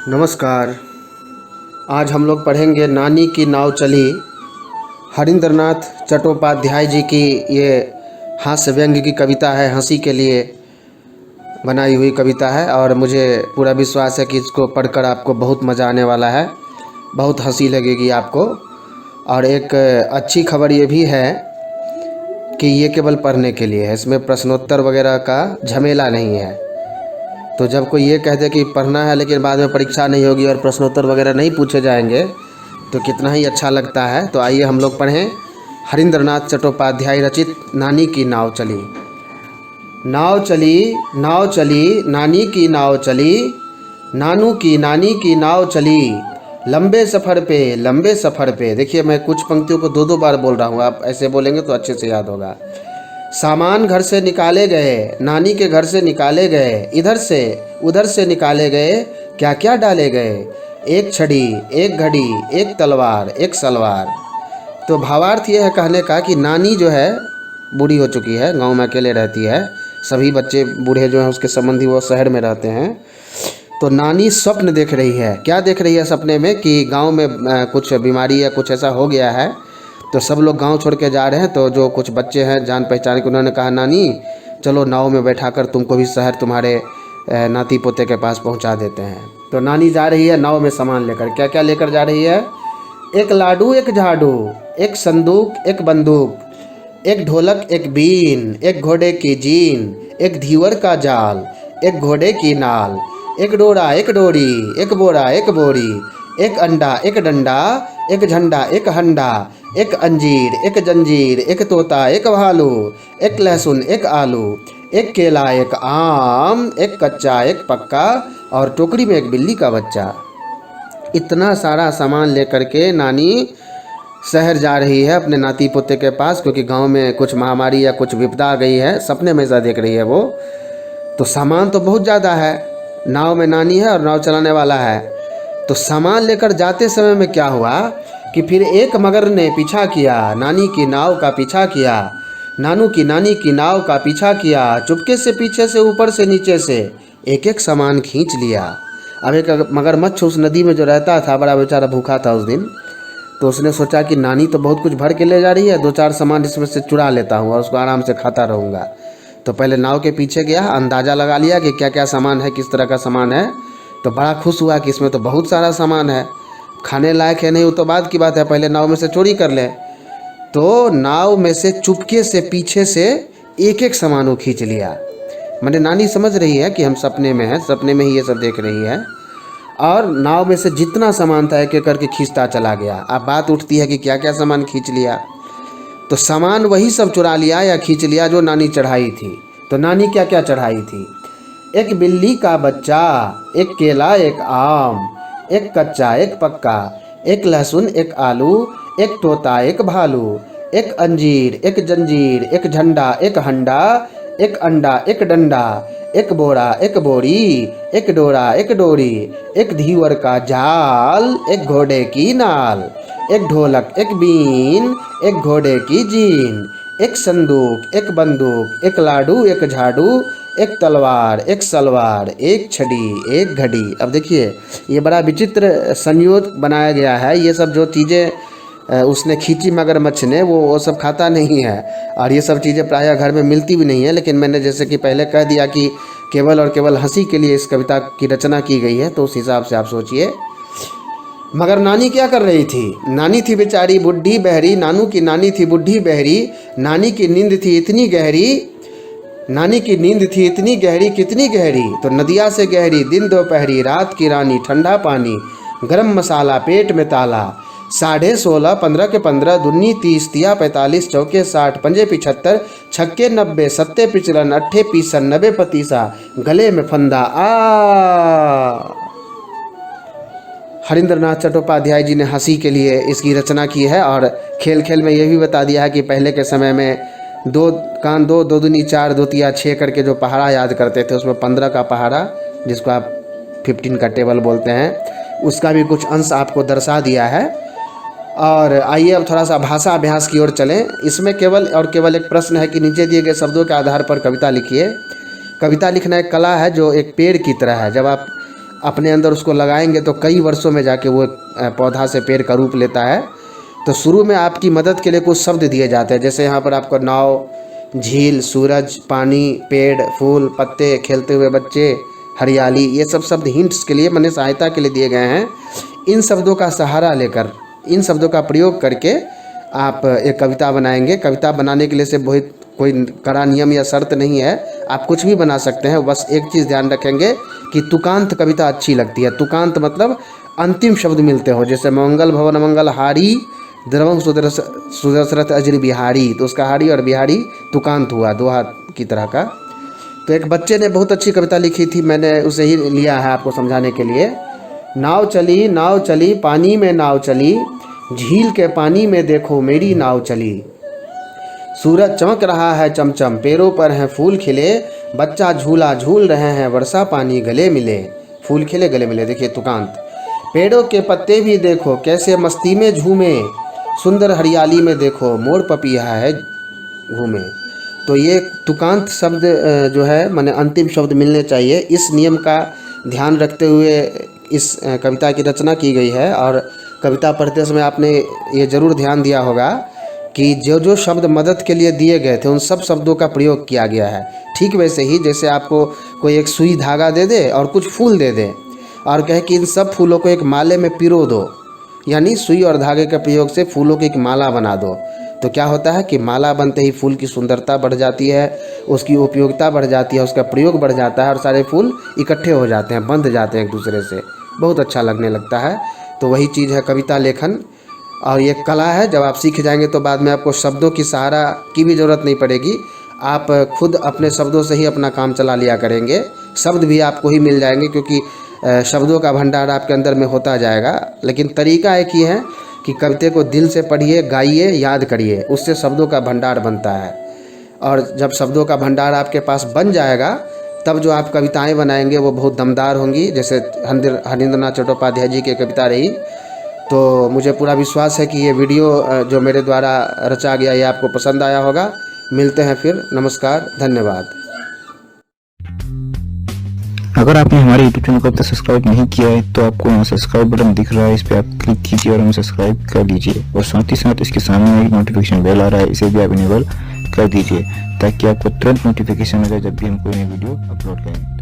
नमस्कार। आज हम लोग पढ़ेंगे नानी की नाव चली। हरिंद्रनाथ चट्टोपाध्याय जी की ये हास्य व्यंग्य की कविता है, हंसी के लिए बनाई हुई कविता है और मुझे पूरा विश्वास है कि इसको पढ़कर आपको बहुत मज़ा आने वाला है, बहुत हंसी लगेगी आपको। और एक अच्छी खबर ये भी है कि ये केवल पढ़ने के लिए है, इसमें प्रश्नोत्तर वगैरह का झमेला नहीं है। तो जब कोई ये कह दे कि पढ़ना है लेकिन बाद में परीक्षा नहीं होगी और प्रश्नोत्तर वगैरह नहीं पूछे जाएंगे तो कितना ही अच्छा लगता है। तो आइए हम लोग पढ़ें हरिंद्रनाथ चट्टोपाध्याय रचित नानी की नाव चली। नाव चली, नाव चली, नानी की नाव चली, नानू की नानी की नाव चली, लंबे सफ़र पे, लंबे सफ़र पे। देखिए मैं कुछ पंक्तियों को दो बार बोल रहा हूँ, आप ऐसे बोलेंगे तो अच्छे से याद होगा। सामान घर से निकाले गए, नानी के घर से निकाले गए, इधर से उधर से निकाले गए, क्या क्या डाले गए, एक छड़ी, एक घड़ी, एक तलवार, एक सलवार। तो भावार्थ ये है कहने का कि नानी जो है बूढ़ी हो चुकी है, गांव में अकेले रहती है, सभी बच्चे बूढ़े जो हैं उसके संबंधी वो शहर में रहते हैं। तो नानी स्वप्न देख रही है। क्या देख रही है सपने में? कि गांव में कुछ बीमारी या कुछ ऐसा हो गया है तो सब लोग गांव छोड़ के जा रहे हैं। तो जो कुछ बच्चे हैं जान पहचान के, उन्होंने कहा नानी चलो नाव में बैठाकर तुमको भी शहर तुम्हारे नाती पोते के पास पहुंचा देते हैं। तो नानी जा रही है नाव में सामान लेकर। क्या क्या लेकर जा रही है? एक लाडू, एक झाड़ू, एक संदूक, एक बंदूक, एक ढोलक, एक बीन, एक घोड़े की जीन, एक धीवर का जाल, एक घोड़े की नाल, एक डोरा, एक डोरी, एक बोरा, एक बोरी, एक अंडा, एक डंडा, एक झंडा, एक हंडा, एक अंजीर, एक जंजीर, एक तोता, एक भालू, एक लहसुन, एक आलू, एक केला, एक आम, एक कच्चा, एक पक्का और टोकरी में एक बिल्ली का बच्चा। इतना सारा सामान लेकर के नानी शहर जा रही है अपने नाती पोते के पास, क्योंकि गांव में कुछ महामारी या कुछ विपदा आ गई है। सपने में ऐसा देख रही है वो। तो सामान तो बहुत ज़्यादा है, नाव में नानी है और नाव चलाने वाला है। तो सामान लेकर जाते समय में क्या हुआ कि फिर एक मगर ने पीछा किया, नानी की नाव का पीछा किया, नानू की नानी की नाव का पीछा किया, चुपके से पीछे से ऊपर से नीचे से एक एक सामान खींच लिया। अब एक मगरमच्छ उस नदी में जो रहता था, बड़ा बेचारा भूखा था उस दिन, तो उसने सोचा कि नानी तो बहुत कुछ भर के ले जा रही है, दो चार सामान इसमें से चुरा लेता हूँ और उसको आराम से खाता रहूँगा। तो पहले नाव के पीछे गया, अंदाज़ा लगा लिया कि क्या क्या सामान है, किस तरह का सामान है। तो बड़ा खुश हुआ कि इसमें तो बहुत सारा सामान है, खाने लायक है नहीं वो तो बात की बात है, पहले नाव में से चोरी कर ले। तो नाव में से चुपके से पीछे से एक एक सामान वो खींच लिया। मैंने नानी समझ रही है कि हम सपने में हैं, सपने में ही ये सब देख रही है, और नाव में से जितना सामान था एक एक करके खींचता चला गया। अब बात उठती है कि क्या क्या सामान खींच लिया। तो सामान वही सब चुरा लिया या खींच लिया जो नानी चढ़ाई थी। तो नानी क्या क्या चढ़ाई थी? एक बिल्ली का बच्चा, एक केला, एक आम, एक कच्चा, एक पक्का, एक लहसुन, एक आलू, एक तोता, एक भालू, एक अंजीर, एक जंजीर, एक झंडा, एक हंडा, एक अंडा, एक डंडा, एक बोरा, एक बोरी, एक डोरा, एक डोरी, एक धीवर का जाल, एक घोड़े की नाल, एक ढोलक, एक बीन, एक घोड़े की जीन, एक संदूक, एक बंदूक, एक लाडू, एक झाड़ू, एक तलवार, एक सलवार, एक छड़ी, एक घड़ी। अब देखिए ये बड़ा विचित्र संयोग बनाया गया है। ये सब जो चीज़ें उसने खींची मगरमच्छ ने, वो सब खाता नहीं है और ये सब चीज़ें प्रायः घर में मिलती भी नहीं है। लेकिन मैंने जैसे कि पहले कह दिया कि केवल और केवल हंसी के लिए इस कविता की रचना की गई है, तो उस हिसाब से आप सोचिए। मगर नानी क्या कर रही थी? नानी थी बेचारी बुढ़ी बहरी, नानू की नानी थी बुढ़ी बहरी, नानी की नींद थी इतनी गहरी, नानी की नींद थी इतनी गहरी, कितनी गहरी? तो नदिया से गहरी, दिन दोपहरी, रात की रानी, ठंडा पानी, गरम मसाला, पेट में ताला, 16.5, 15 के 15, दूनी 30, तिया 45, चौके 60, पंजे 75, छक्के 90, सत्ते पिचलन, अट्ठे पीसन, 90 पतीसा, गले में फंदा। हरिंद्रनाथ चट्टोपाध्याय जी ने हंसी के लिए इसकी रचना की है और खेल खेल में ये भी बता दिया है कि पहले के समय में दो कान दो, दो दूनी 4, दो तिया 6 करके जो पहाड़ा याद करते थे, उसमें 15 का पहाड़ा, जिसको आप 15 का टेबल बोलते हैं, उसका भी कुछ अंश आपको दर्शा दिया है। और आइए अब थोड़ा सा भाषा अभ्यास की ओर चलें। इसमें केवल और केवल एक प्रश्न है कि नीचे दिए गए शब्दों के आधार पर कविता लिखिए। कविता लिखना एक कला है जो एक पेड़ की तरह है। जब आप अपने अंदर उसको लगाएंगे तो कई वर्षों में जाके वो पौधा से पेड़ का रूप लेता है। तो शुरू में आपकी मदद के लिए कुछ शब्द दिए जाते हैं, जैसे यहाँ पर आपको नाव, झील, सूरज, पानी, पेड़, फूल, पत्ते, खेलते हुए बच्चे, हरियाली, ये सब शब्द हिंट्स के लिए, माने सहायता के लिए दिए गए हैं। इन शब्दों का सहारा लेकर, इन शब्दों का प्रयोग करके आप एक कविता बनाएंगे। कविता बनाने के लिए से बहुत कोई कड़ा नियम या शर्त नहीं है, आप कुछ भी बना सकते हैं। बस एक चीज़ ध्यान रखेंगे कि तुकांत कविता अच्छी लगती है। तुकांत मतलब अंतिम शब्द मिलते हो, जैसे मंगल भवन मंगल हारी द्रवम सुदशरथ अजर बिहारी, तो उसका हारी और बिहारी तुकांत हुआ, दो हाथ की तरह का। तो एक बच्चे ने बहुत अच्छी कविता लिखी थी, मैंने उसे ही लिया है आपको समझाने के लिए। नाव चली पानी में नाव चली, झील के पानी में देखो मेरी नाव चली। सूरज चमक रहा है चमचम, पेड़ों पर हैं फूल खिले, बच्चा झूला झूल रहे हैं, वर्षा पानी गले मिले। फूल खिले गले मिले, देखिए तुकांत। पेड़ों के पत्ते भी देखो कैसे मस्ती में झूमे, सुंदर हरियाली में देखो मोर पपीहा है घूमे। तो ये तुकांत शब्द जो है माने अंतिम शब्द मिलने चाहिए। इस नियम का ध्यान रखते हुए इस कविता की रचना की गई है। और कविता पढ़ते समय आपने ये ज़रूर ध्यान दिया होगा कि जो जो शब्द मदद के लिए दिए गए थे उन सब शब्दों का प्रयोग किया गया है। ठीक वैसे ही जैसे आपको कोई एक सुई धागा दे दे और कुछ फूल दे दे और कहे कि इन सब फूलों को एक माले में पिरो दो, यानी सुई और धागे के प्रयोग से फूलों की एक माला बना दो। तो क्या होता है कि माला बनते ही फूल की सुंदरता बढ़ जाती है, उसकी उपयोगिता बढ़ जाती है, उसका प्रयोग बढ़ जाता है और सारे फूल इकट्ठे हो जाते हैं, बंध जाते हैं एक दूसरे से, बहुत अच्छा लगने लगता है। तो वही चीज़ है कविता लेखन, और ये कला है। जब आप सीख जाएंगे तो बाद में आपको शब्दों की सहारा की भी ज़रूरत नहीं पड़ेगी, आप खुद अपने शब्दों से ही अपना काम चला लिया करेंगे। शब्द भी आपको ही मिल जाएंगे क्योंकि शब्दों का भंडार आपके अंदर में होता जाएगा। लेकिन तरीका एक ही है कि कविता को दिल से पढ़िए, गाइए, याद करिए, उससे शब्दों का भंडार बनता है। और जब शब्दों का भंडार आपके पास बन जाएगा तब जो आप कविताएं बनाएंगे वो बहुत दमदार होंगी, जैसे हरींद्रनाथ चट्टोपाध्याय जी की कविता रही। तो मुझे पूरा विश्वास है कि ये वीडियो जो मेरे द्वारा रचा गया ये आपको पसंद आया होगा। मिलते हैं फिर, नमस्कार, धन्यवाद। अगर आपने हमारे YouTube चैनल को अब तक सब्सक्राइब नहीं किया है तो आपको यहाँ सब्सक्राइब बटन दिख रहा है, इस पर आप क्लिक कीजिए और हमें सब्सक्राइब कर लीजिए। और साथ ही साथ इसके सामने एक नोटिफिकेशन बेल आ रहा है, इसे भी आप इनेबल कर दीजिए ताकि आपको तुरंत नोटिफिकेशन मिले जब भी हम कोई नई वीडियो अपलोड करें।